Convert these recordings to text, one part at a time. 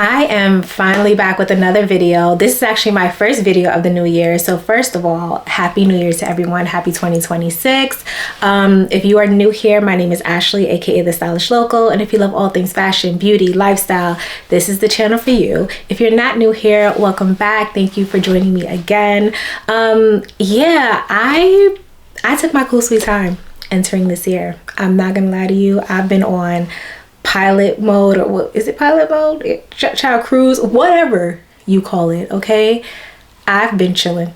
I am finally back with another video. This is actually my first video of the new year. So first of all, happy new year to everyone. Happy 2026. If you are new here, my name is Ashley, aka The Stylish Local. And if you love all things fashion, beauty, lifestyle, this is the channel for you. If you're not new here, welcome back. Thank you for joining me again. Yeah, I took my cool sweet time entering this year. I'm not gonna lie to you. I've been on pilot mode, or what is it, pilot mode, child cruise, whatever you call it. Okay, I've been chilling.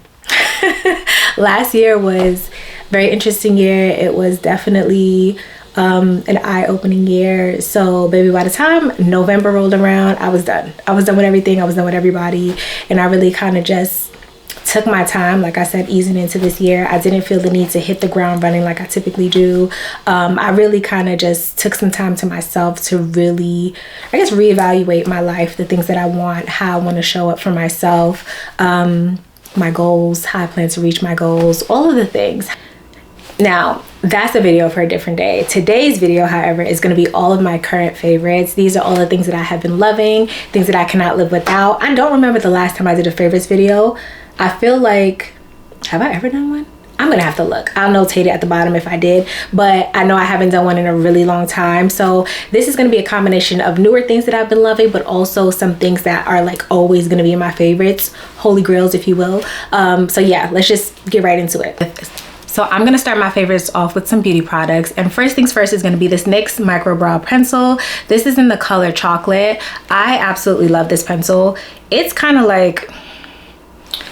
Last year was a very interesting year. It was definitely an eye-opening year. So baby, by the time November rolled around, I was done with everything. I was done with everybody, and I really kind of just took my time, like I said, easing into this year. I didn't feel the need to hit the ground running like I typically do. I really kind of just took some time to myself to really, I guess, reevaluate my life, the things that I want, how I want to show up for myself, my goals, how I plan to reach my goals, all of the things. Now, that's a video for a different day. Today's video, however, is going to be all of my current favorites. These are all the things that I have been loving, things that I cannot live without. I don't remember the last time I did a favorites video. I feel like, have I ever done one? I'm gonna have to look. I'll notate it at the bottom if I did, but I know I haven't done one in a really long time. So this is gonna be a combination of newer things that I've been loving, but also some things that are like always gonna be my favorites, holy grails, if you will. So yeah, let's just get right into it. So I'm gonna start my favorites off with some beauty products. And first things first is gonna be this NYX Micro Brow Pencil. This is in the color chocolate. I absolutely love this pencil. It's kind of like,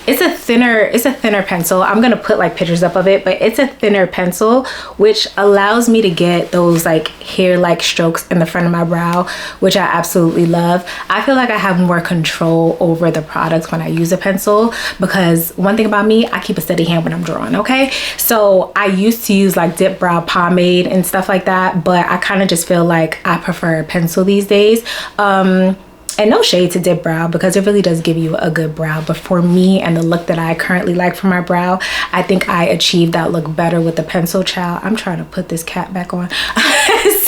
it's a thinner pencil. I'm gonna put like pictures up of it, but it's a thinner pencil, which allows me to get those like hair-like strokes in the front of my brow, which I absolutely love. I feel like I have more control over the products when I use a pencil, because one thing about me, I keep a steady hand when I'm drawing, okay? So I used to use like dip brow pomade and stuff like that, but I kind of just feel like I prefer a pencil these days. And no shade to dip brow, because it really does give you a good brow, but for me and the look that I currently like for my brow, I think I achieved that look better with the pencil. Child, I'm trying to put this cap back on.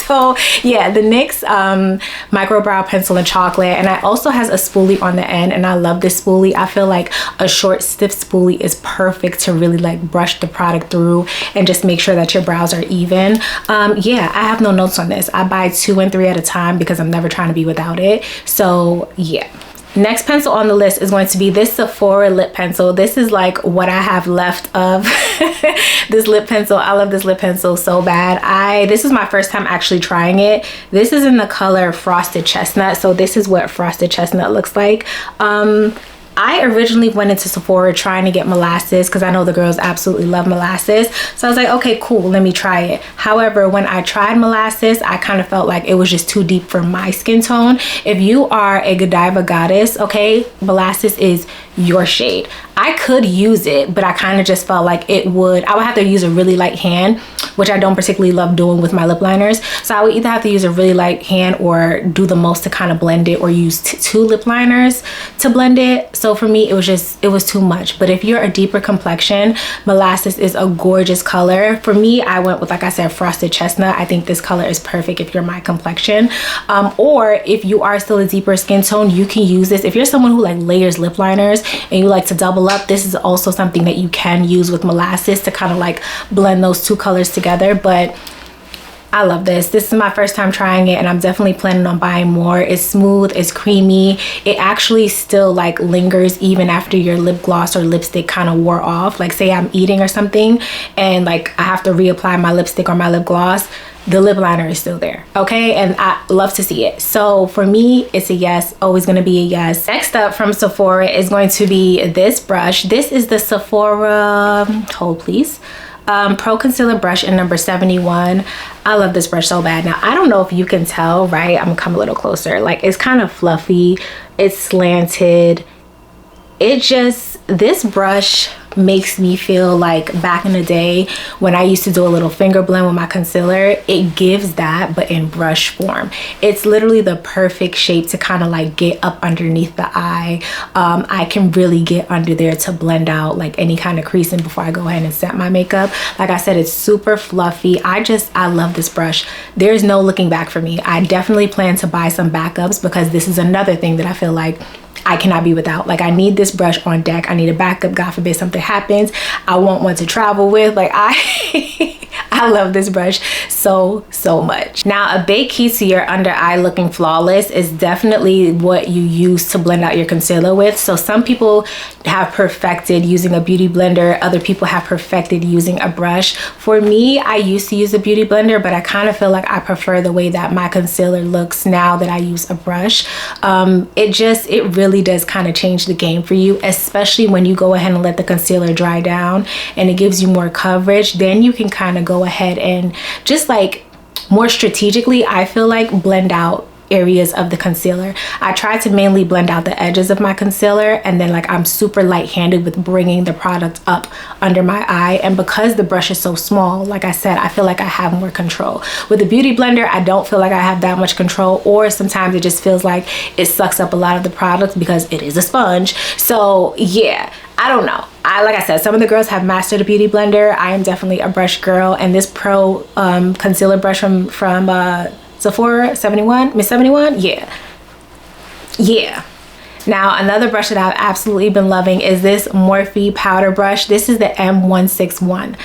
So yeah, the NYX Micro Brow Pencil in chocolate, and it also has a spoolie on the end, and I love this spoolie. I feel like a short stiff spoolie is perfect to really like brush the product through and just make sure that your brows are even. Yeah, I have no notes on this. I buy 2 and 3 at a time because I'm never trying to be without it. So yeah. Next pencil on the list is going to be this Sephora lip pencil. This is like what I have left of this lip pencil. I love this lip pencil so bad. This is my first time actually trying it. This is in the color Frosted Chestnut. So this is what Frosted Chestnut looks like. I originally went into Sephora trying to get molasses because I know the girls absolutely love molasses. So I was like, okay, cool, let me try it. However, when I tried molasses, I kind of felt like it was just too deep for my skin tone. If you are a Godiva goddess, okay, molasses is your shade. I could use it, but I kind of just felt like I would have to use a really light hand, which I don't particularly love doing with my lip liners. So I would either have to use a really light hand or do the most to kind of blend it, or use 2 lip liners to blend it. So for me, it was too much. But if you're a deeper complexion, molasses is a gorgeous color. For me, I went with, like I said, Frosted Chestnut. I think this color is perfect if you're my complexion. Or if you are still a deeper skin tone, you can use this. If you're someone who like layers lip liners and you like to double up, this is also something that you can use with molasses to kind of like blend those 2 colors together. But I love this. This is my first time trying it, and I'm definitely planning on buying more. It's smooth, it's creamy. It actually still like lingers even after your lip gloss or lipstick kind of wore off. Like say I'm eating or something and like I have to reapply my lipstick or my lip gloss, the lip liner is still there, okay? And I love to see it. So for me, it's a yes, always gonna be a yes. Next up from Sephora is going to be this brush. This is the Sephora, hold please, Pro Concealer Brush in number 71. I love this brush so bad. Now, I don't know if you can tell, right? I'm gonna come a little closer. Like, it's kind of fluffy, it's slanted. This brush makes me feel like back in the day when I used to do a little finger blend with my concealer. It gives that, but in brush form. It's literally the perfect shape to kind of like get up underneath the eye. I can really get under there to blend out like any kind of creasing before I go ahead and set my makeup. Like I said, it's super fluffy. I love this brush. There's no looking back for me. I definitely plan to buy some backups because this is another thing that I feel like I cannot be without. Like, I need this brush on deck. I need a backup. God forbid something happens. I want one to travel with. Like, I love this brush so much. Now, a big key to your under eye looking flawless is definitely what you use to blend out your concealer with. So some people have perfected using a beauty blender. Other people have perfected using a brush. For me, I used to use a beauty blender, but I kind of feel like I prefer the way that my concealer looks now that I use a brush. It really does kind of change the game for you, especially when you go ahead and let the concealer dry down and it gives you more coverage. Then you can kind of go ahead and just like more strategically, I feel like, blend out areas of the concealer. I try to mainly blend out the edges of my concealer, and then like I'm super light-handed with bringing the product up under my eye. And because the brush is so small, like I said, I feel like I have more control. With the beauty blender, I don't feel like I have that much control, or sometimes it just feels like it sucks up a lot of the product because it is a sponge. So yeah, I don't know. Like I said, some of the girls have mastered a beauty blender. I am definitely a brush girl, and this Pro concealer brush from Sephora 71, Miss 71, yeah. Now, another brush that I've absolutely been loving is this Morphe powder brush. This is the M161.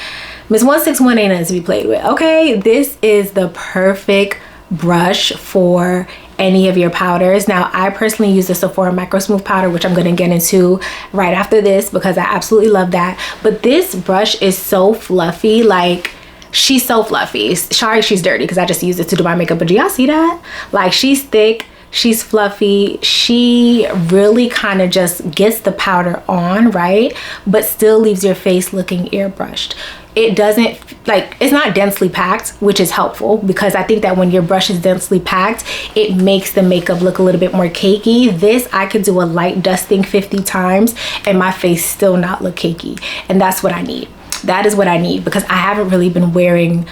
Miss 161 ain't nothing to be played with, okay? This is the perfect brush for any of your powders. Now, I personally use the Sephora Micro Smooth powder, which I'm gonna get into right after this because I absolutely love that. But this brush is so fluffy, like, she's so fluffy. Sorry, she's dirty because I just used it to do my makeup, but do y'all see that? Like, she's thick, she's fluffy. She really kind of just gets the powder on, right? But still leaves your face looking airbrushed. It doesn't, like, it's not densely packed, which is helpful because I think that when your brush is densely packed, it makes the makeup look a little bit more cakey. This, I could do a light dusting 50 times and my face still not look cakey. And that's what I need. That is what I need because I haven't really been wearing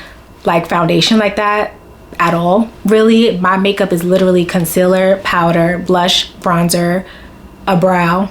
like foundation like that at all. Really, my makeup is literally concealer, powder, blush, bronzer, a brow,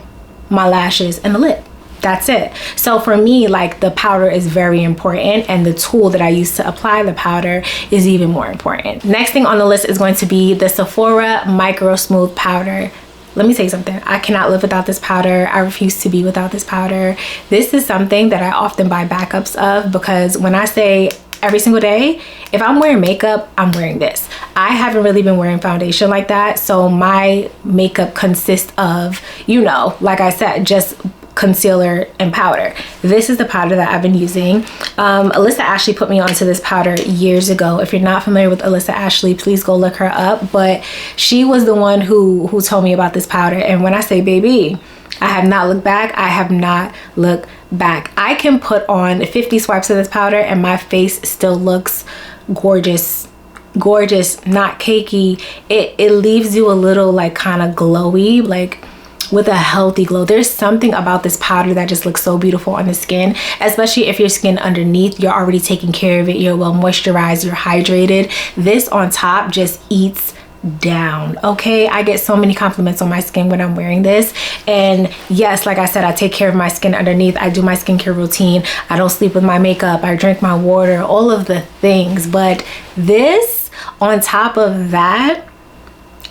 my lashes, and the lip. That's it. So for me, like, the powder is very important, and the tool that I use to apply the powder is even more important. Next thing on the list is going to be the Sephora Micro Smooth powder. Let me say something. I cannot live without this powder. I refuse to be without this powder. This is something that I often buy backups of because when I say every single day, if I'm wearing makeup, I'm wearing this. I haven't really been wearing foundation like that. So my makeup consists of, you know, like I said, just concealer and powder. This is the powder that I've been using. Alyssa Ashley put me onto this powder years ago. If you're not familiar with Alyssa Ashley, please go look her up. But she was the one who told me about this powder. And when I say baby, I have not looked back. I have not looked back. I can put on 50 swipes of this powder and my face still looks gorgeous. Gorgeous, not cakey. It leaves you a little like kind of glowy, like with a healthy glow. There's something about this powder that just looks so beautiful on the skin, especially if your skin underneath, you're already taking care of it, you're well moisturized, you're hydrated. This on top just eats down. Okay, I get so many compliments on my skin when I'm wearing this. And yes, like I said, I take care of my skin underneath. I do my skincare routine. I don't sleep with my makeup. I drink my water, all of the things. But this on top of that,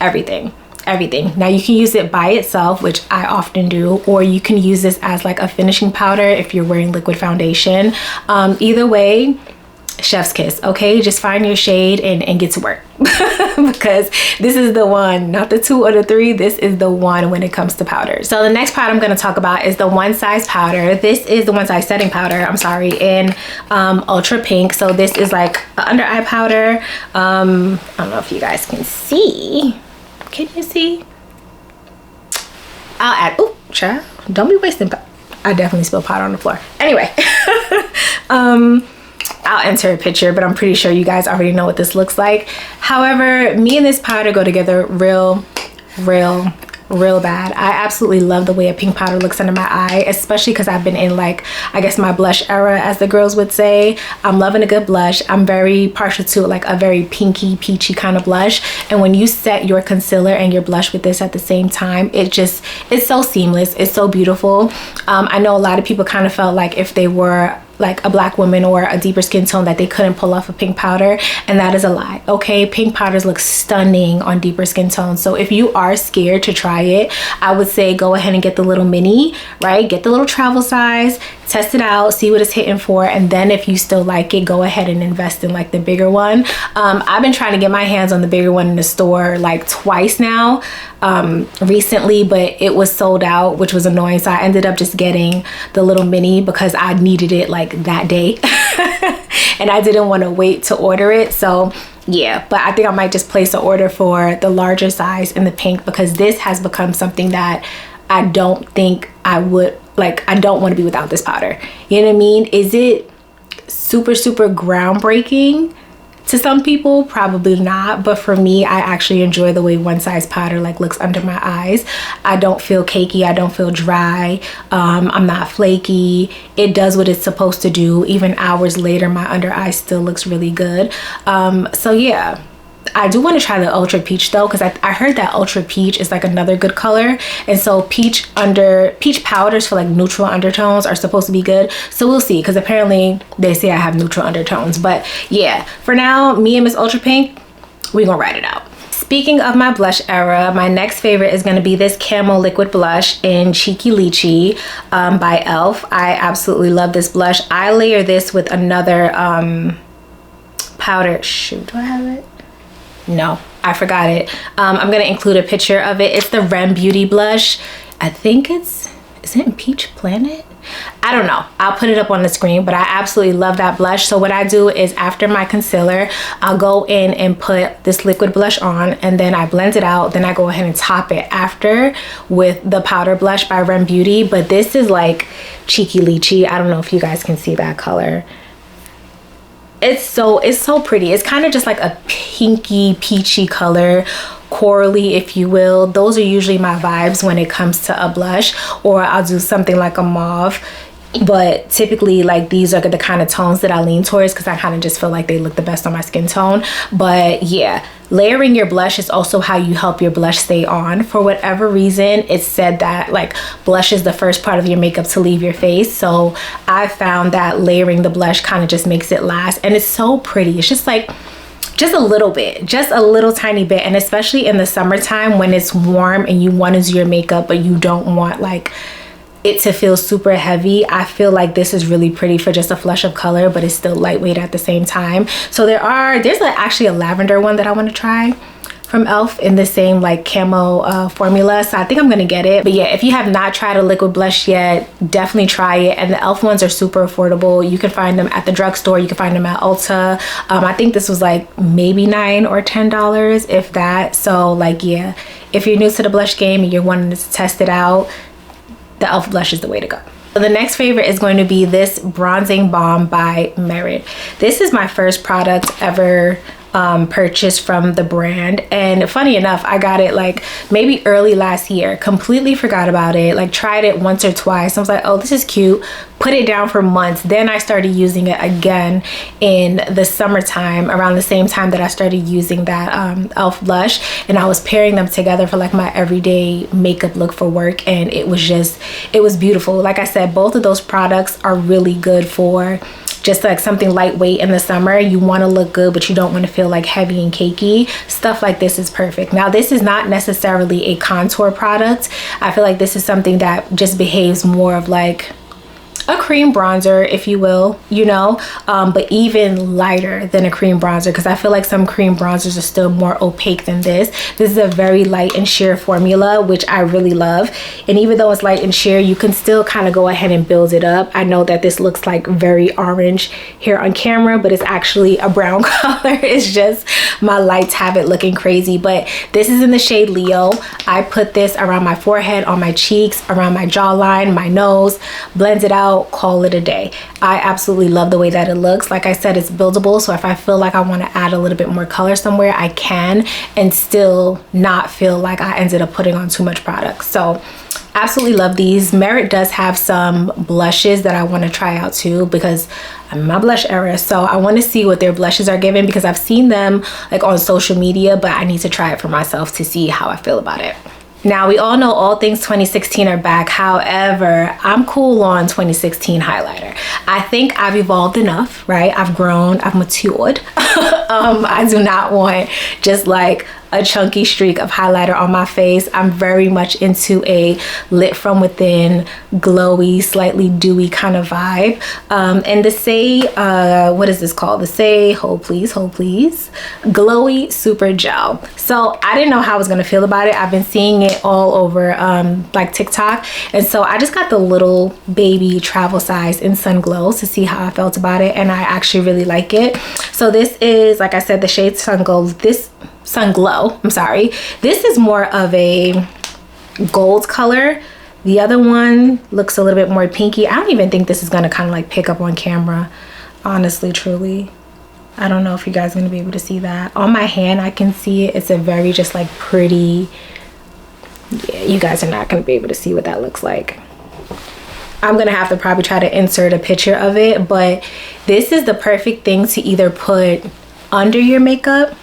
everything. Now you can use it by itself, which I often do, or you can use this as like a finishing powder if you're wearing liquid foundation. Either way, chef's kiss. Okay, just find your shade and get to work because this is the one, not the 2 or the 3. This is the one when it comes to powders. So the next powder I'm going to talk about is the One Size powder. This is the One Size setting powder, I'm sorry, in ultra pink. So this is like an under eye powder. I don't know if you guys can see. Can you see? I'll add, oh child, don't be wasting powder. I definitely spilled powder on the floor. Anyway, I'll enter a picture, but I'm pretty sure you guys already know what this looks like. However, me and this powder go together real real bad. I absolutely love the way a pink powder looks under my eye, especially because I've been in, like, I guess my blush era, as the girls would say. I'm loving a good blush. I'm very partial to like a very pinky, peachy kind of blush. And when you set your concealer and your blush with this at the same time, it's so seamless. It's so beautiful. I know a lot of people kind of felt like if they were like a black woman or a deeper skin tone that they couldn't pull off a pink powder, and that is a lie. Okay, pink powders look stunning on deeper skin tones. So if you are scared to try it, I would say go ahead and get the little mini, right? Get the little travel size, test it out, see what it's hitting for, and then if you still like it, go ahead and invest in like the bigger one. I've been trying to get my hands on the bigger one in the store like twice now recently, but it was sold out, which was annoying. So I ended up just getting the little mini because I needed it like that day and I didn't want to wait to order it. So yeah, but I think I might just place an order for the larger size in the pink, because this has become something that I don't think I would like. I don't want to be without this powder. You know what I mean? Is it super groundbreaking to some people? Probably not, but for me, I actually enjoy the way one size powder like looks under my eyes. I don't feel cakey, I don't feel dry, I'm not flaky. It does what it's supposed to do. Even hours later, my under eye still looks really good. So yeah, I do want to try the Ultra Peach though, because I heard that Ultra Peach is like another good color, and so peach powders for like neutral undertones are supposed to be good. So we'll see, because apparently they say I have neutral undertones. But yeah, for now, me and Miss Ultra Pink, we gonna ride it out. Speaking of my blush era, my next favorite is going to be this Camo Liquid Blush in Cheeky Lychee by e.l.f. I absolutely love this blush. I layer this with another powder. Shoot, do I have it? No, I forgot it. I'm gonna include a picture of it. It's the Rem Beauty blush. I think is it in Peach Planet? I don't know. I'll put it up on the screen, but I absolutely love that blush. So what I do is after my concealer, I'll go in and put this liquid blush on, and then I blend it out. Then I go ahead and top it after with the powder blush by Rem Beauty. But this is like Cheeky Lychee. I don't know if you guys can see that color. It's so pretty. It's kind of just like a pinky peachy color, corally if you will. Those are usually my vibes when it comes to a blush, or I'll do something like a mauve. But typically, like, these are the kind of tones that I lean towards because I kind of just feel like they look the best on my skin tone. But yeah, layering your blush is also how you help your blush stay on. For whatever reason, it's said that like blush is the first part of your makeup to leave your face. So I found that layering the blush kind of just makes it last, and it's so pretty. It's just like just a little bit, just a little tiny bit. And especially in the summertime when it's warm and you want to do your makeup but you don't want like it to feel super heavy, I feel like this is really pretty for just a flush of color, but it's still lightweight at the same time. So there's actually a lavender one that I want to try from e.l.f. in the same like camo formula, so I think I'm gonna get it. But yeah, if you have not tried a liquid blush yet, definitely try it. And the e.l.f. ones are super affordable. You can find them at the drugstore, you can find them at Ulta. I think this was like maybe $9 or $10, if that. So like, yeah, if you're new to the blush game and you're wanting to test it out, the e.l.f. blush is the way to go. So the next favorite is going to be this Bronzing Balm by Merit. This is my first product ever purchased from the brand, and funny enough, I got it like maybe early last year. Completely forgot about it, like tried it once or twice. I was like, oh, this is cute, put it down for months. Then I started using it again in the summertime, around the same time that I started using that e.l.f. blush, and I was pairing them together for like my everyday makeup look for work, and it was beautiful. Like I said, both of those products are really good for just like something lightweight in the summer. You want to look good, but you don't want to feel like heavy and cakey. Stuff like this is perfect. Now, this is not necessarily a contour product. I feel like this is something that just behaves more of like a cream bronzer, if you will, you know, but even lighter than a cream bronzer, because I feel like some cream bronzers are still more opaque than this. This is a very light and sheer formula, which I really love. And even though it's light and sheer, you can still kind of go ahead and build it up. I know that this looks like very orange here on camera, but it's actually a brown color. It's just my lights have it looking crazy. But this is in the shade Leo. I put this around my forehead, on my cheeks, around my jawline, my nose, blends it out, call it a day. I absolutely love the way that it looks. Like I said, it's buildable, so if I feel like I want to add a little bit more color somewhere, I can, and still not feel like I ended up putting on too much product. So absolutely love these. Merit does have some blushes that I want to try out too, because I'm in my blush era, so I want to see what their blushes are giving, because I've seen them like on social media, but I need to try it for myself to see how I feel about it. Now, we all know all things 2016 are back. However, I'm cool on 2016 highlighter. I think I've evolved enough, right? I've grown, I've matured. I do not want just like a chunky streak of highlighter on my face. I'm very much into a lit from within, glowy, slightly dewy kind of vibe. And the Say, what is this called? The Say, hold please, glowy super gel. So I didn't know how I was gonna feel about it. I've been seeing it all over like TikTok. And so I just got the little baby travel size in Sun Glow to see how I felt about it. And I actually really like it. So this is, like I said, the shade Sun Glow, I'm sorry. This is more of a gold color. The other one looks a little bit more pinky. I don't even think this is gonna kind of like pick up on camera, honestly, truly. I don't know if you guys are gonna be able to see that. On my hand, I can see it. It's a very just like pretty, yeah, you guys are not gonna be able to see what that looks like. I'm gonna have to probably try to insert a picture of it, but this is the perfect thing to either put under your makeup,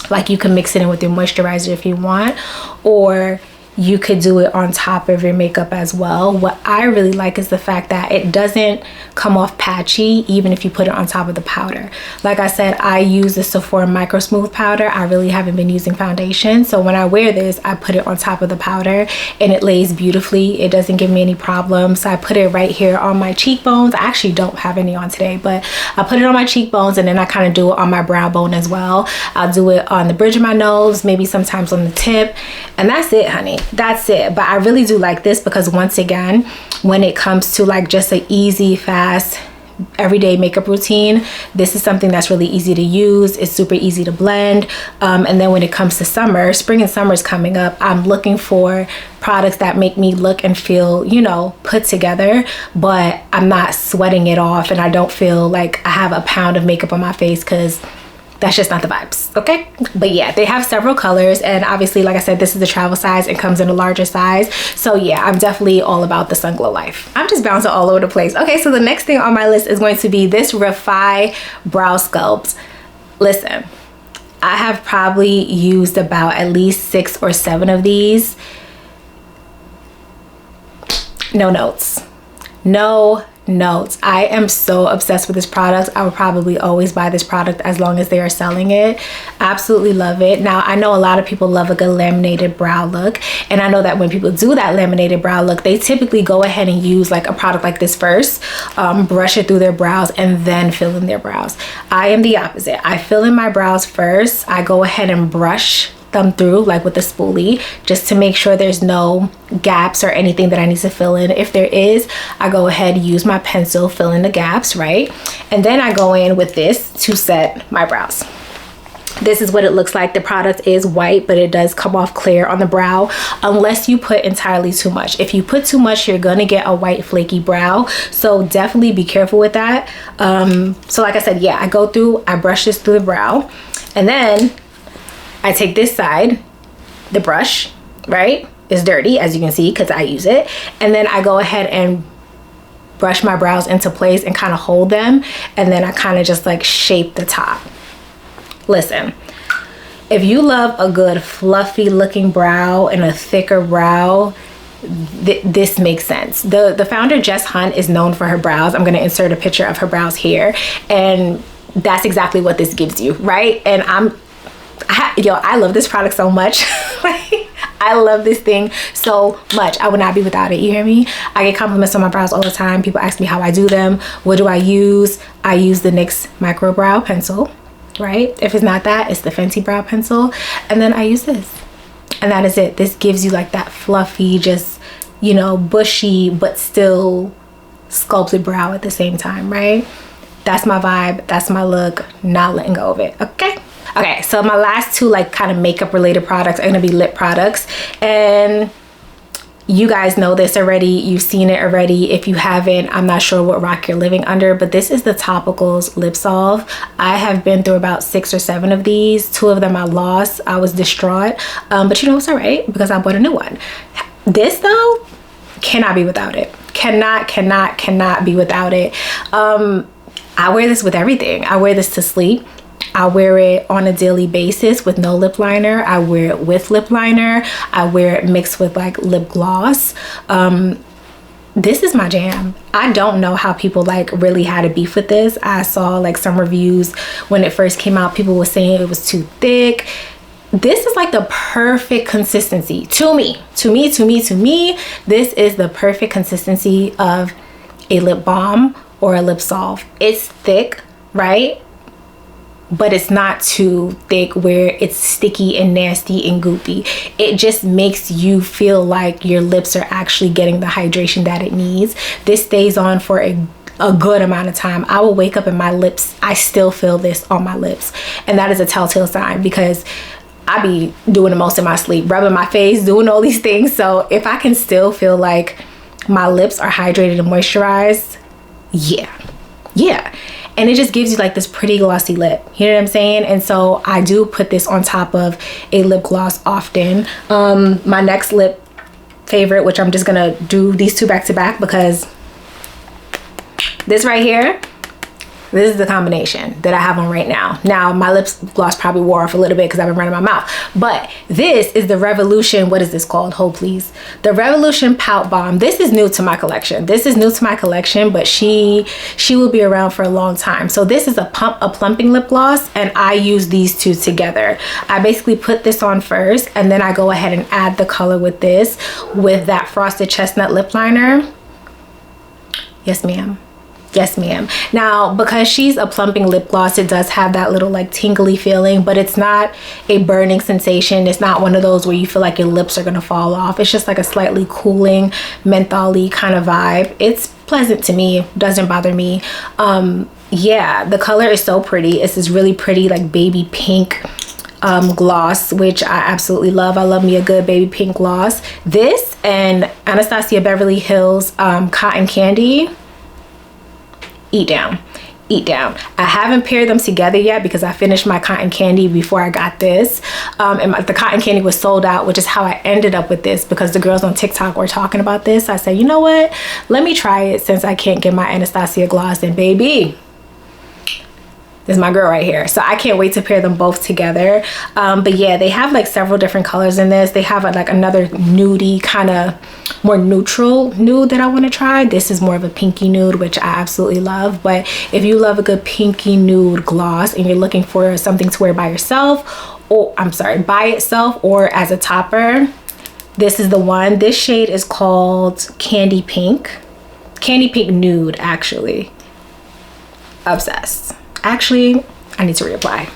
like you can mix it in with your moisturizer if you want, or you could do it on top of your makeup as well. What I really like is the fact that it doesn't come off patchy even if you put it on top of the powder. Like I said, I use the Sephora Micro Smooth powder. I really haven't been using foundation, so when I wear this, I put it on top of the powder and it lays beautifully. It doesn't give me any problems. So I put it right here on my cheekbones. I actually don't have any on today, but I put it on my cheekbones, and then I kind of do it on my brow bone as well. I'll do it on the bridge of my nose, maybe sometimes on the tip, and that's it, honey. That's it. But I really do like this because, once again, when it comes to like just an easy, fast, everyday makeup routine, this is something that's really easy to use. It's super easy to blend. And then when it comes to summer, spring and summer is coming up, I'm looking for products that make me look and feel, you know, put together, but I'm not sweating it off and I don't feel like I have a pound of makeup on my face, because that's just not the vibes, okay? But yeah, they have several colors, and obviously, like I said, this is the travel size. It comes in a larger size. So yeah, I'm definitely all about the Sun Glow life. I'm just bouncing all over the place. Okay, so the next thing on my list is going to be this Refi Brow Sculpt. Listen, I have probably used about at least 6 or 7 of these. No notes. No notes. I am so obsessed with this product. I would probably always buy this product as long as they are selling it. Absolutely love it. Now, I know a lot of people love a good laminated brow look, and I know that when people do that laminated brow look, they typically go ahead and use like a product like this first, brush it through their brows, and then fill in their brows. I am the opposite. I fill in my brows first. I go ahead and brush them through like with a spoolie, just to make sure there's no gaps or anything that I need to fill in. If there is, I go ahead, use my pencil, fill in the gaps, right? And then I go in with this to set my brows. This is what it looks like. The product is white, but it does come off clear on the brow unless you put entirely too much. If you put too much, you're gonna get a white flaky brow, so definitely be careful with that. So like I said, yeah, I go through, I brush this through the brow, and then I take this side, the brush, right, is dirty, as you can see, because I use it, and then I go ahead and brush my brows into place and kind of hold them, and then I kind of just like shape the top. Listen, if you love a good fluffy looking brow and a thicker brow, this makes sense. The founder, Jess Hunt, is known for her brows. I'm going to insert a picture of her brows here, and that's exactly what this gives you, right? And I love this product so much. I love this thing so much. I would not be without it. You hear me? I get compliments on my brows all the time. People ask me how I do them. What do I use? I use the NYX Micro Brow Pencil, right? If it's not that, it's the Fenty Brow Pencil. And then I use this. And that is it. This gives you like that fluffy, just, you know, bushy, but still sculpted brow at the same time, right? That's my vibe. That's my look. Not letting go of it, okay? Okay, so my last two like kind of makeup related products are gonna be lip products, and You guys know this already. You've seen it already. If you haven't, I'm not sure what rock you're living under, but this is the Topicals Lip Salve. I have been through about 6 or 7 of these. 2 of them I lost. I was distraught. But you know, it's all right because I bought a new one. This though, cannot be without it. Cannot be without it. I wear this with everything. I wear this to sleep. I wear it on a daily basis with no lip liner. I wear it with lip liner. I wear it mixed with like lip gloss. This is my jam. I don't know how people like really had a beef with this. I saw like some reviews when it first came out. People were saying it was too thick. This is like the perfect consistency to me. This is the perfect consistency of a lip balm or a lip salve. It's thick, right? But it's not too thick where it's sticky and nasty and goopy. It just makes you feel like your lips are actually getting the hydration that it needs. This stays on for a good amount of time. I will wake up and my lips, I still feel this on my lips. And that is a telltale sign because I be doing the most in my sleep, rubbing my face, doing all these things. So if I can still feel like my lips are hydrated and moisturized, yeah. And it just gives you like this pretty glossy lip. You know what I'm saying? And so I do put this on top of a lip gloss often. My next lip favorite, which I'm just gonna do these 2 back to back because this right here, this is the combination that I have on right now. Now my lip gloss probably wore off a little bit because I've been running my mouth, but this is the Revolution, what is this called? Hold please. The Revolution Pout Balm. This is new to my collection. But she will be around for a long time. So this is a plumping lip gloss, and I use these 2 together. I basically put this on first, and then I go ahead and add the color with this, with that Frosted Chestnut lip liner. Yes, ma'am. Now, because she's a plumping lip gloss, it does have that little like tingly feeling, but it's not a burning sensation. It's not one of those where you feel like your lips are gonna fall off. It's just like a slightly cooling, menthol-y kind of vibe. It's pleasant to me, doesn't bother me. Yeah, the color is so pretty. It's this really pretty like baby pink gloss, which I absolutely love. I love me a good baby pink gloss. This and Anastasia Beverly Hills Cotton Candy. Eat down. I haven't paired them together yet because I finished my cotton candy before I got this, and the cotton candy was sold out, which is how I ended up with this because the girls on TikTok were talking about this. I said, you know what, let me try it since I can't get my Anastasia gloss, and baby, this is my girl right here. So I can't wait to pair them both together. But yeah, they have like several different colors in this. They have like another nudie, kind of more neutral nude that I want to try. This is more of a pinky nude, which I absolutely love. But if you love a good pinky nude gloss and you're looking for something to wear by yourself, or by itself or as a topper, this is the one. This shade is called Candy Pink Nude, actually. Obsessed. Actually, I need to reapply.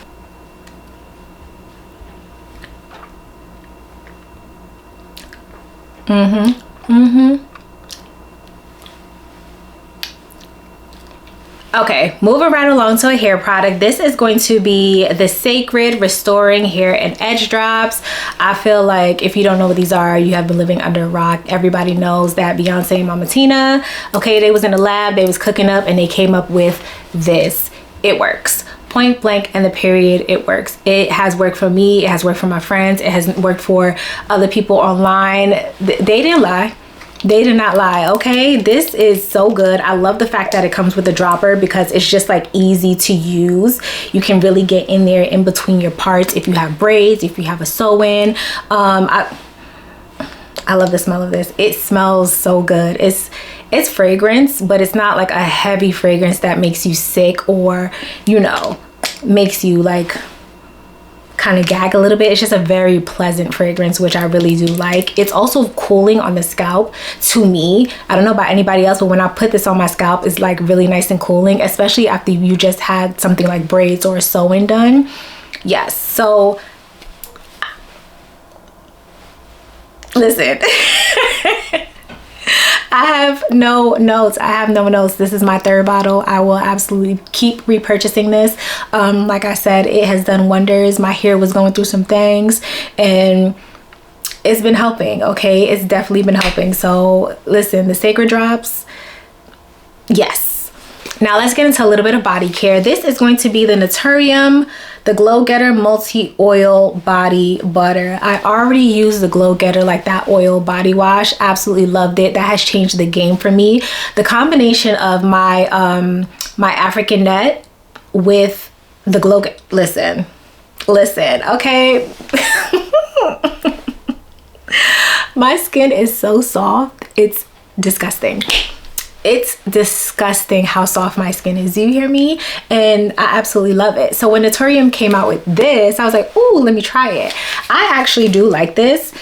Okay, moving right along to a hair product. This is going to be the Sacred Restoring Hair and Edge Drops. I feel like if you don't know what these are, you have been living under a rock. Everybody knows that Beyonce and Mama Tina, okay, they was in the lab, they was cooking up, and they came up with this. It works. Point blank and the period, it works. It has worked for me. It has worked for my friends. It has worked for other people online. They didn't lie. They did not lie, okay? This is so good. I love the fact that it comes with a dropper because it's just like easy to use. You can really get in there in between your parts if you have braids, if you have a sew-in. I love the smell of this. It smells so good. It's fragrance, but it's not like a heavy fragrance that makes you sick or, you know, makes you like kind of gag a little bit. It's just a very pleasant fragrance, which I really do like. It's also cooling on the scalp to me. I don't know about anybody else, but when I put this on my scalp, it's like really nice and cooling, especially after you just had something like braids or sewing done. Yes, so listen. I have no notes. This is my 3rd bottle. I will absolutely keep repurchasing this. Like I said, it has done wonders. My hair was going through some things and it's been helping, okay? It's definitely been helping. So listen, the Sacred Drops, yes. Now let's get into a little bit of body care. This is going to be the Naturium, the Glow Getter Multi-Oil Body Butter. I already used the Glow Getter, like that oil body wash. Absolutely loved it. That has changed the game for me. The combination of my my African Net with the Glow Getter. Listen, okay? My skin is so soft. It's disgusting. It's disgusting how soft my skin is. Do you hear me? And I absolutely love it. So when Naturium came out with this, I was like, ooh, let me try it. I actually do like this.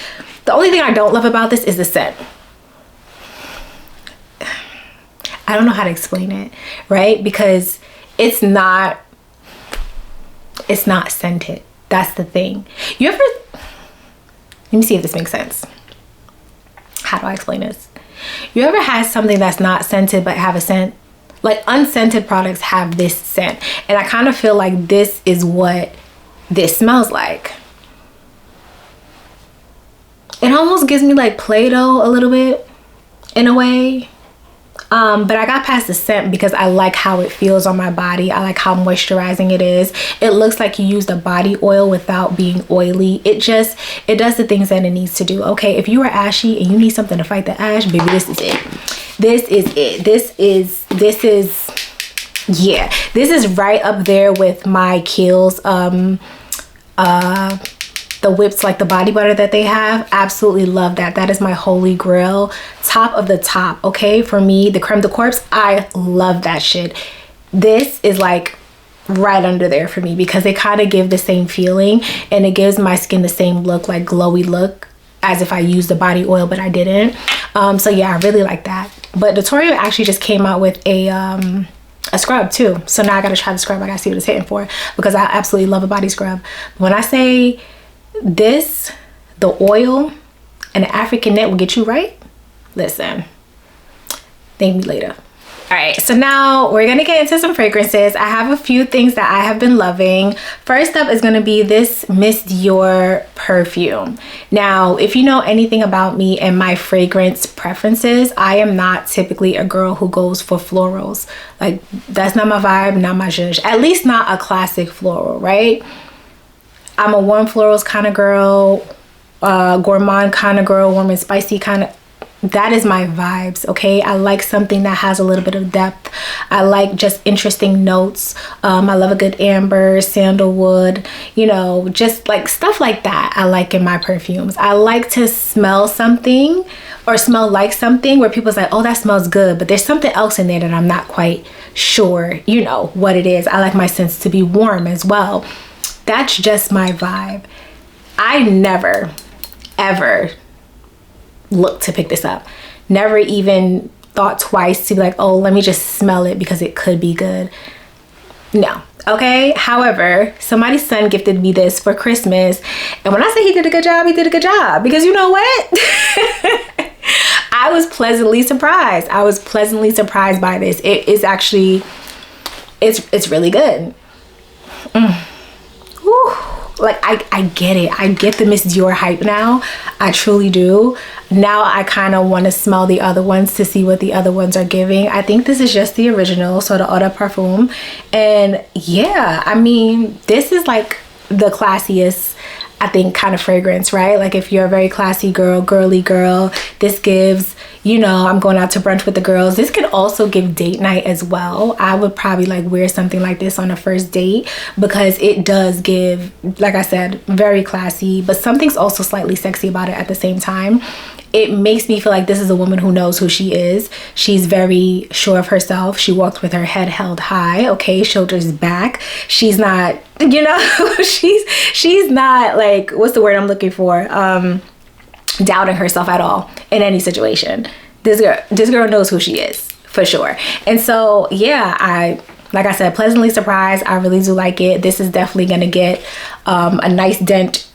The only thing I don't love about this is the scent. I don't know how to explain it, right? Because it's not scented. That's the thing. You ever, let me see if this makes sense. How do I explain this? You ever had something that's not scented but have a scent? Like unscented products have this scent. And I kind of feel like this is what this smells like. It almost gives me like Play-Doh a little bit in a way. But I got past the scent because I like how it feels on my body. I like how moisturizing it is. It looks like you used a body oil without being oily. It does the things that it needs to do. Okay, if you are ashy and you need something to fight the ash, baby, this is it. This is it. Yeah, this is right up there with my Kiehl's the whips, like the body butter that they have. Absolutely love that. That is my holy grail, top of the top. Okay, for me, the creme de corpse, I love that shit. This is like right under there for me because they kind of give the same feeling and it gives my skin the same look, like glowy look, as if I used the body oil but I didn't. So yeah, I really like that. But Naturium actually just came out with a scrub too, so now I gotta try the scrub. I gotta see what it's hitting for because I absolutely love a body scrub. When I say this, the oil and the African Net will get you right, listen, thank me later. All right, so now we're gonna get into some fragrances. I have a few things that I have been loving. First up is gonna be this Miss Dior perfume. Now, if you know anything about me and my fragrance preferences, I am not typically a girl who goes for florals. Like, that's not my vibe, not my zhuzh. At least not a classic floral, right? I'm a warm florals kind of girl, gourmand kind of girl, warm and spicy kind of. That is my vibes, okay? I like something that has a little bit of depth. I like just interesting notes. I love a good amber, sandalwood, you know, just like stuff like that I like in my perfumes. I like to smell something or smell like something where people's like, oh, that smells good, but there's something else in there that I'm not quite sure, you know, what it is. I like my scents to be warm as well. That's just my vibe. I never, ever looked to pick this up. Never even thought twice to be like, oh, let me just smell it because it could be good. No, okay? However, somebody's son gifted me this for Christmas. And when I say he did a good job, he did a good job. Because you know what? I was pleasantly surprised. I was pleasantly surprised by this. It is actually, it's really good. Like I get it. I get the Miss Dior hype now. I truly do. Now I kind of want to smell the other ones to see what the other ones are giving. I think this is just the original, so the Eau de Parfum. And yeah, I mean, this is like the classiest, I think, kind of fragrance, right? Like if you're a very classy girl, girly girl, this gives, you know, I'm going out to brunch with the girls. This could also give date night as well. I would probably like wear something like this on a first date because it does give, like I said, very classy, but something's also slightly sexy about it at the same time. It makes me feel like this is a woman who knows who she is. She's very sure of herself. She walked with her head held high, okay, shoulders back. She's not, you know, she's not like, what's the word I'm looking for? Doubting herself at all in any situation. This girl knows who she is for sure. And so, yeah, like I said, pleasantly surprised. I really do like it. This is definitely going to get a nice dent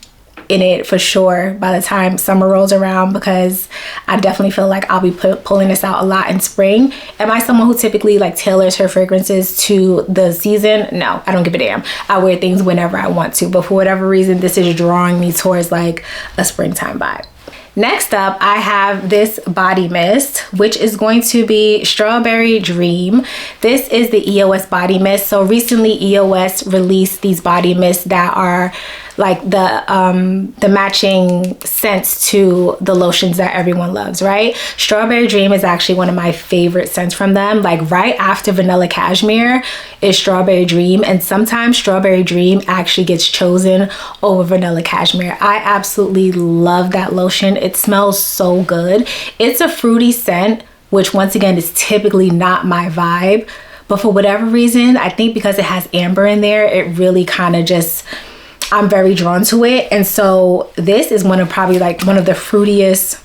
in it for sure by the time summer rolls around, because I definitely feel like I'll be pulling this out a lot in spring. Am I someone who typically like tailors her fragrances to the season? No, I don't give a damn. I wear things whenever I want to, but for whatever reason, this is drawing me towards like a springtime vibe. Next up, I have this body mist, which is going to be Strawberry Dream. This is the EOS body mist. So recently EOS released these body mists that are like the matching scents to the lotions that everyone loves, right? Strawberry Dream is actually one of my favorite scents from them. Like right after Vanilla Cashmere is Strawberry Dream, and sometimes Strawberry Dream actually gets chosen over Vanilla Cashmere. I absolutely love that lotion. It smells so good. It's a fruity scent, which once again is typically not my vibe, but for whatever reason, I think because it has amber in there, it really kind of just, I'm very drawn to it. And so this is one of probably like one of the fruitiest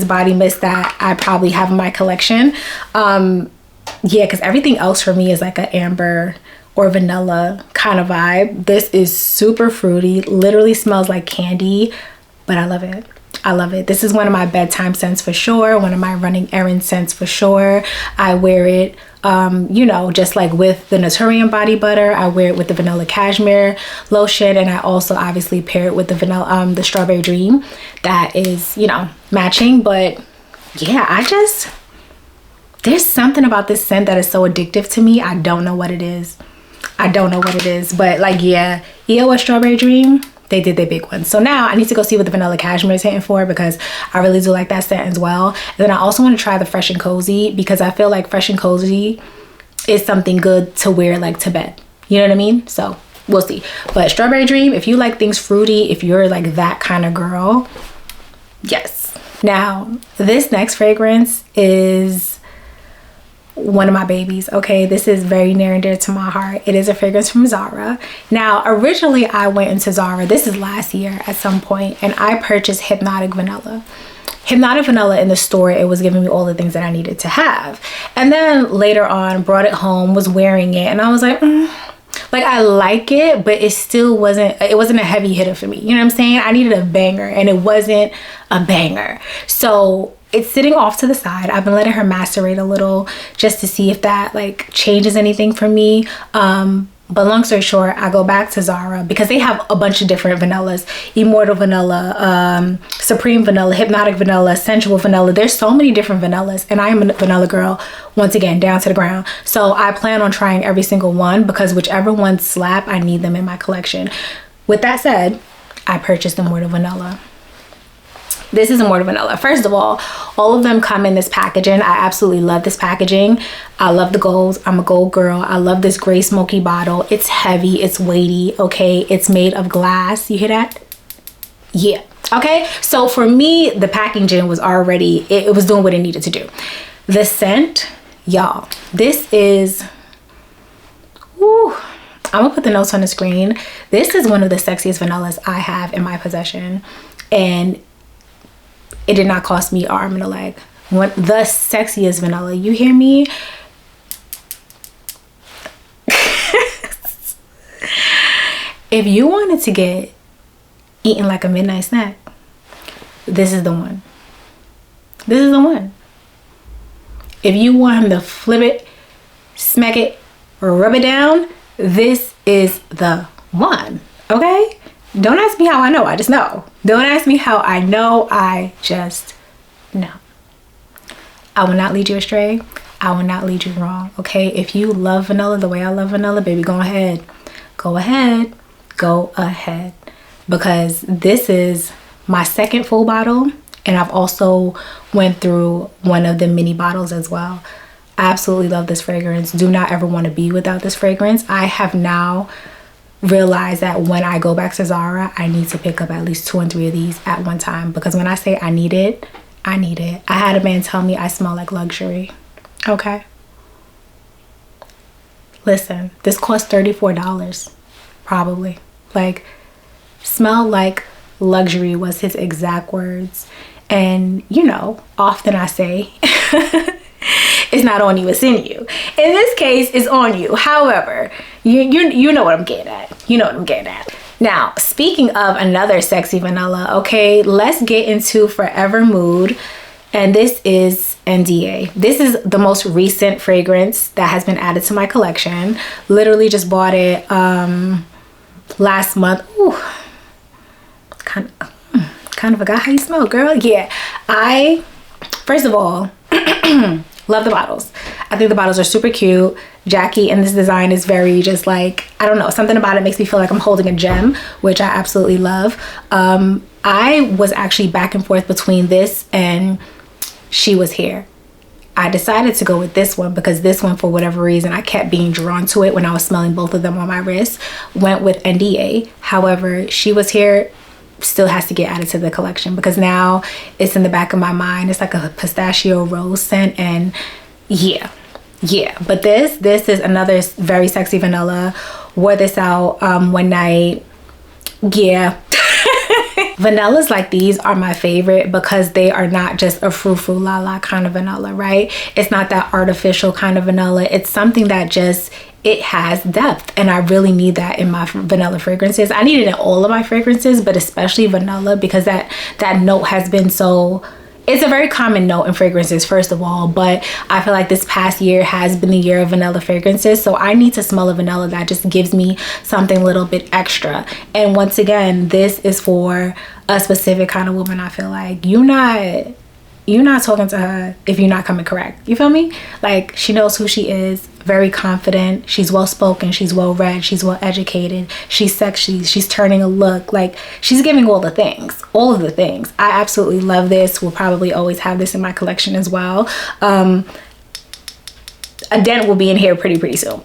body mist that I probably have in my collection. Yeah, because everything else for me is like an amber or vanilla kind of vibe. This is super fruity, literally smells like candy, but I love it. I love it. This is one of my bedtime scents for sure, one of my running errand scents for sure. I wear it you know, just like with the Naturium body butter, I wear it with the Vanilla Cashmere lotion, and I also obviously pair it with the vanilla the Strawberry Dream that is, you know, matching. But yeah, there's something about this scent that is so addictive to me. I don't know what it is. But like, yeah, EOS Strawberry Dream, they did their big one. So now I need to go see what the Vanilla Cashmere is hitting for, because I really do like that scent as well. And then I also want to try the Fresh and Cozy, because I feel like Fresh and Cozy is something good to wear like to bed. You know what I mean? So we'll see. But Strawberry Dream, if you like things fruity, if you're like that kind of girl, yes. Now, this next fragrance is one of my babies. Okay, this is very near and dear to my heart. It is a fragrance from Zara. Now, originally I went into Zara, this is last year at some point, and I purchased Hypnotic Vanilla. Hypnotic Vanilla in the store, it was giving me all the things that I needed to have. And then later on, brought it home, was wearing it, and I was like, like I like it, but it still wasn't a heavy hitter for me. You know what I'm saying? I needed a banger, and it wasn't a banger. So it's sitting off to the side. I've been letting her macerate a little just to see if that like changes anything for me. But long story short, I go back to Zara because they have a bunch of different vanillas. Immortal Vanilla, Supreme Vanilla, Hypnotic Vanilla, Sensual Vanilla. There's so many different vanillas, and I am a vanilla girl, once again, down to the ground. So I plan on trying every single one, because whichever ones slap, I need them in my collection. With that said, I purchased Immortal Vanilla. This is Immortal Vanilla. First of all of them come in this packaging. I absolutely love this packaging. I love the golds. I'm a gold girl. I love this gray smoky bottle. It's heavy, it's weighty, okay? It's made of glass. You hear that? Yeah, okay? So for me, the packaging was already, it was doing what it needed to do. The scent, y'all, this is, woo, I'm gonna put the notes on the screen. This is one of the sexiest vanillas I have in my possession, and it did not cost me an arm and a leg. The sexiest vanilla, you hear me? If you wanted to get eaten like a midnight snack, this is the one. This is the one. If you want him to flip it, smack it, or rub it down, this is the one, okay? Don't ask me how I know, I just know. Don't ask me how I know, I just know. I will not lead you astray. I will not lead you wrong, okay? If you love vanilla the way I love vanilla, baby, go ahead. Go ahead. Go ahead. Because this is my second full bottle, and I've also went through one of the mini bottles as well. I absolutely love this fragrance. Do not ever want to be without this fragrance. I have now realize that when I go back to Zara, I need to pick up at least 2 and 3 of these at one time, because when I say I need it, I need it. I had a man tell me I smell like luxury. Okay, listen, this cost $34 probably. Like, smell like luxury was his exact words. And you know, often I say it's not on you, it's in you. In this case, it's on you. However, you know what I'm getting at. You know what I'm getting at. Now, speaking of another sexy vanilla, okay, let's get into Forever Mood. And this is NDA. This is the most recent fragrance that has been added to my collection. Literally just bought it last month. Ooh, kind of forgot how you smell, girl. Yeah, I first of all love the bottles. I think the bottles are super cute. Jackie in this design is very just like, I don't know, something about it makes me feel like I'm holding a gem, which I absolutely love. I was actually back and forth between this and She Was Here. I decided to go with this one because this one, for whatever reason, I kept being drawn to it when I was smelling both of them on my wrist. Went with NDA. However, She Was Here still has to get added to the collection because now it's in the back of my mind. It's like a pistachio rose scent, and yeah. But this is another very sexy vanilla. Wore this out one night. Yeah. Vanillas like these are my favorite because they are not just a frou-frou la-la kind of vanilla, right? It's not that artificial kind of vanilla. It's something that just, it has depth, and I really need that in my vanilla fragrances. I need it in all of my fragrances, but especially vanilla, because that note has been so, it's a very common note in fragrances, first of all, but I feel like this past year has been the year of vanilla fragrances, so I need to smell a vanilla that just gives me something a little bit extra. And once again, this is for a specific kind of woman. I feel like you're not talking to her if you're not coming correct. You feel me? Like, she knows who she is, very confident, she's well spoken, she's well read, she's well educated, she's sexy, she's turning a look, like she's giving all the things, all of the things. I absolutely love this. Will probably always have this in my collection as well. A dent will be in here pretty soon.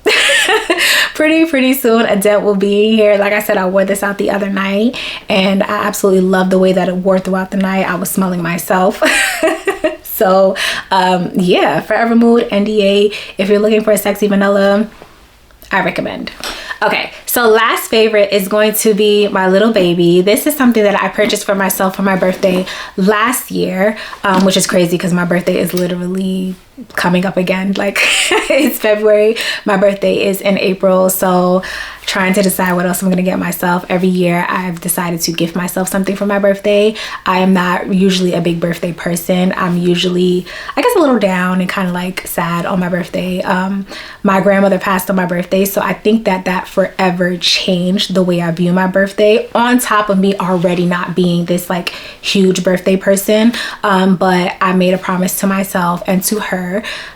pretty soon a dent will be in here. Like I said, I wore this out the other night and I absolutely love the way that it wore throughout the night. I was smelling myself. So yeah, Forever Mood NDA. If you're looking for a sexy vanilla, I recommend. Okay, so last favorite is going to be my little baby. This is something that I purchased for myself for my birthday last year, which is crazy because my birthday is literally coming up again. Like, it's February, my birthday is in April, so trying to decide what else I'm gonna get myself. Every year I've decided to gift myself something for my birthday. I am not usually a big birthday person. I'm usually, I guess, a little down and kind of like sad on my birthday. My grandmother passed on my birthday, so I think that forever changed the way I view my birthday, on top of me already not being this like huge birthday person. But I made a promise to myself and to her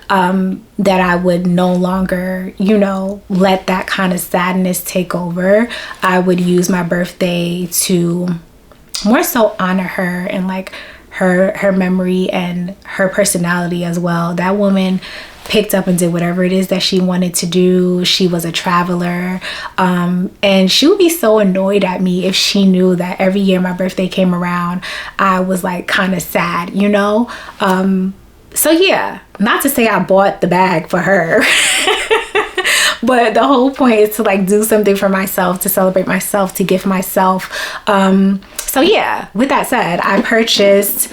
that I would no longer, you know, let that kind of sadness take over. I would use my birthday to more so honor her and like her memory and her personality as well. That woman picked up and did whatever it is that she wanted to do. She was a traveler, and she would be so annoyed at me if she knew that every year my birthday came around I was like kind of sad, you know. So yeah, not to say I bought the bag for her, but the whole point is to like do something for myself, to celebrate myself, to gift myself. So yeah, with that said, I purchased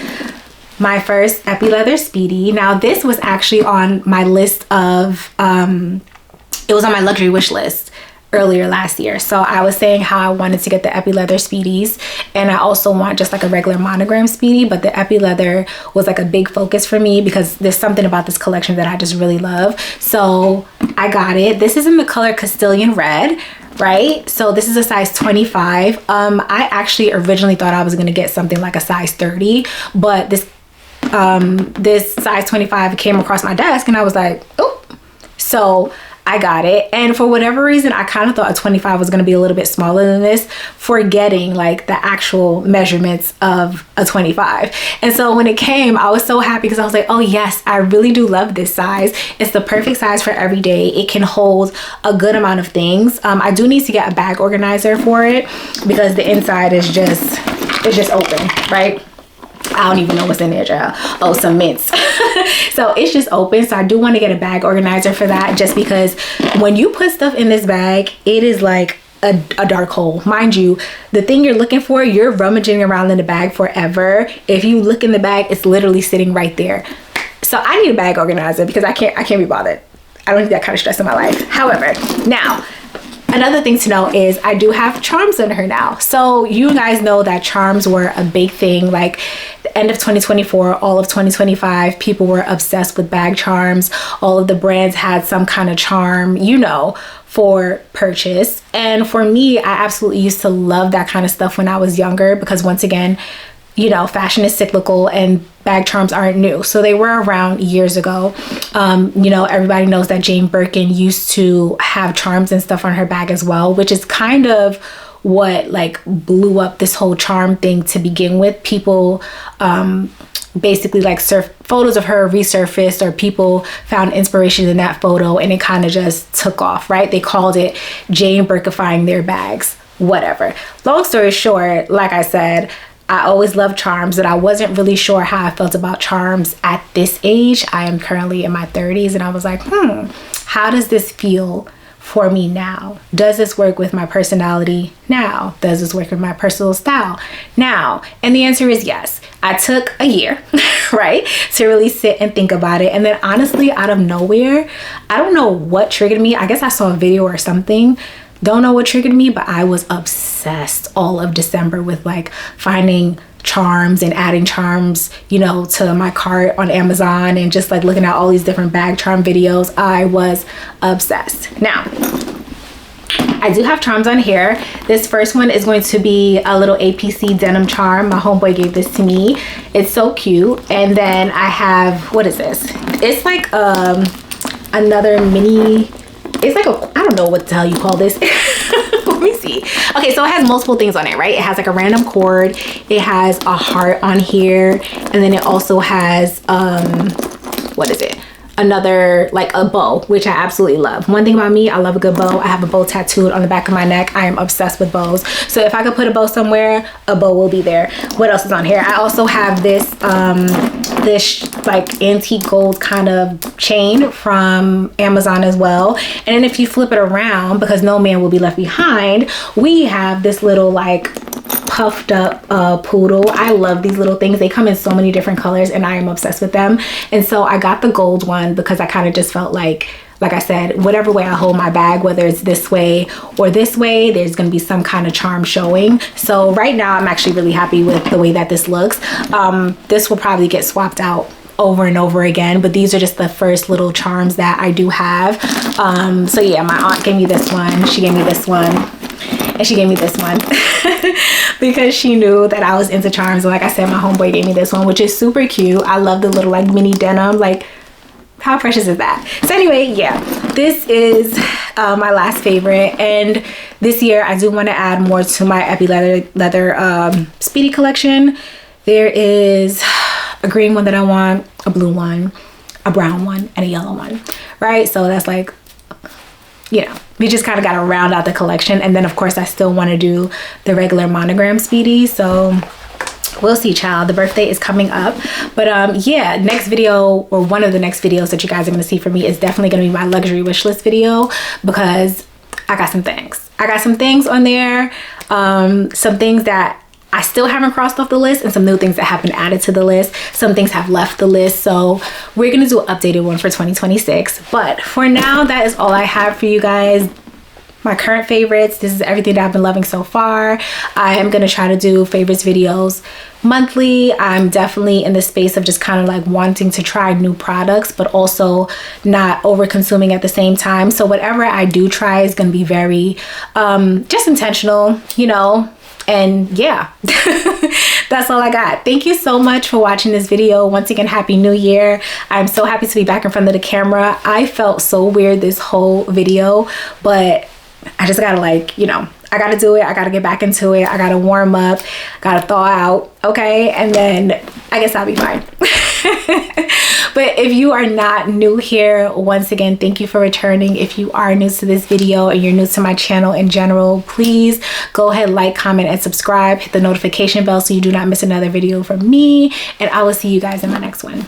my first Epi Leather Speedy. Now this was actually on my list of, it was on my luxury wish list earlier last year. So I was saying how I wanted to get the Epi Leather Speedies, and I also want just like a regular monogram Speedy, but the Epi Leather was like a big focus for me because there's something about this collection that I just really love. So I got it. This is in the color Castilian Red, right? So this is a size 25. I actually originally thought I was gonna get something like a size 30, but this size 25 came across my desk and I was like, oh, so I got it. And for whatever reason, I kind of thought a 25 was going to be a little bit smaller than this, forgetting like the actual measurements of a 25. And so when it came, I was so happy because I was like, oh yes, I really do love this size. It's the perfect size for every day. It can hold a good amount of things. I do need to get a bag organizer for it because the inside is just, it's just open, right? I don't even know what's in there, child. Oh, some mints. So it's just open. So I do want to get a bag organizer for that, just because when you put stuff in this bag, it is like a dark hole. Mind you, the thing you're looking for, you're rummaging around in the bag forever. If you look in the bag, it's literally sitting right there. So I need a bag organizer because I can't be bothered. I don't need that kind of stress in my life. However, now, another thing to know is I do have charms on her now. So you guys know that charms were a big thing. Like end of 2024, all of 2025, people were obsessed with bag charms. All of the brands had some kind of charm, you know, for purchase. And for me, I absolutely used to love that kind of stuff when I was younger, because once again, you know, fashion is cyclical and bag charms aren't new. So they were around years ago. You know, everybody knows that Jane Birkin used to have charms and stuff on her bag as well, which is kind of what like blew up this whole charm thing to begin with. People basically like photos of her resurfaced, or people found inspiration in that photo, and it kind of just took off, right? They called it Jane Birkifying their bags, whatever. Long story short, like I said, I always loved charms, and I wasn't really sure how I felt about charms at this age. I am currently in my 30s, and I was like, how does this feel for me now? Does this work with my personality now? Does this work with my personal style now? And the answer is yes. I took a year, right, to really sit and think about it. And then honestly, out of nowhere, I don't know what triggered me. I guess I saw a video or something. Don't know what triggered me, but I was obsessed all of December with like finding charms and adding charms, you know, to my cart on Amazon, and just like looking at all these different bag charm videos. I was obsessed. Now, I do have charms on here. This first one is going to be a little APC denim charm. My homeboy gave this to me. It's so cute. And then I have, what is this? It's like another mini, it's like a, I don't know what the hell you call this. Let me see. Okay, so it has multiple things on it, right? It has like a random cord. It has a heart on here. And then it also has, what is it? Another, like a bow, which I absolutely love. One thing about me, I love a good bow. I have a bow tattooed on the back of my neck. I am obsessed with bows. So if I could put a bow somewhere, a bow will be there. What else is on here? I also have this, this like antique gold kind of chain from Amazon as well. And then if you flip it around, because no man will be left behind, we have this little like puffed up poodle. I love these little things. They come in so many different colors, and I am obsessed with them. And so I got the gold one because I kind of just felt like I said, whatever way I hold my bag, whether it's this way or this way, there's going to be some kind of charm showing. So right now I'm actually really happy with the way that this looks. This will probably get swapped out over and over again, but these are just the first little charms that I do have. So yeah, my aunt gave me this one. She gave me this one. And she gave me this one because she knew that I was into charms. And like I said, my homeboy gave me this one, which is super cute. I love the little like mini denim. Like, how precious is that? So anyway, yeah, this is my last favorite. And this year I do want to add more to my Epi leather Speedy collection. There is a green one that I want, a blue one, a brown one, and a yellow one, right? So that's like, you know, we just kind of got to round out the collection. And then of course I still want to do the regular monogram Speedy. So we'll see, child. The birthday is coming up. But yeah, next video, or one of the next videos that you guys are going to see from me, is definitely going to be my luxury wish list video, because I got some things. I got some things on there, some things that I still haven't crossed off the list, and some new things that have been added to the list. Some things have left the list. So we're going to do an updated one for 2026. But for now, that is all I have for you guys. My current favorites. This is everything that I've been loving so far. I am going to try to do favorites videos monthly. I'm definitely in the space of just kind of like wanting to try new products, but also not over consuming at the same time. So whatever I do try is going to be very just intentional, you know. And yeah, that's all I got. Thank you so much for watching this video. Once again, Happy New Year. I'm so happy to be back in front of the camera. I felt so weird this whole video, but I just gotta, like, you know, I gotta do it. I gotta get back into it. I gotta warm up, gotta thaw out, okay? And then I guess I'll be fine. But if you are not new here, once again, thank you for returning. If you are new to this video and you're new to my channel in general, please go ahead, like, comment, and subscribe. Hit the notification bell so you do not miss another video from me. And I will see you guys in my next one.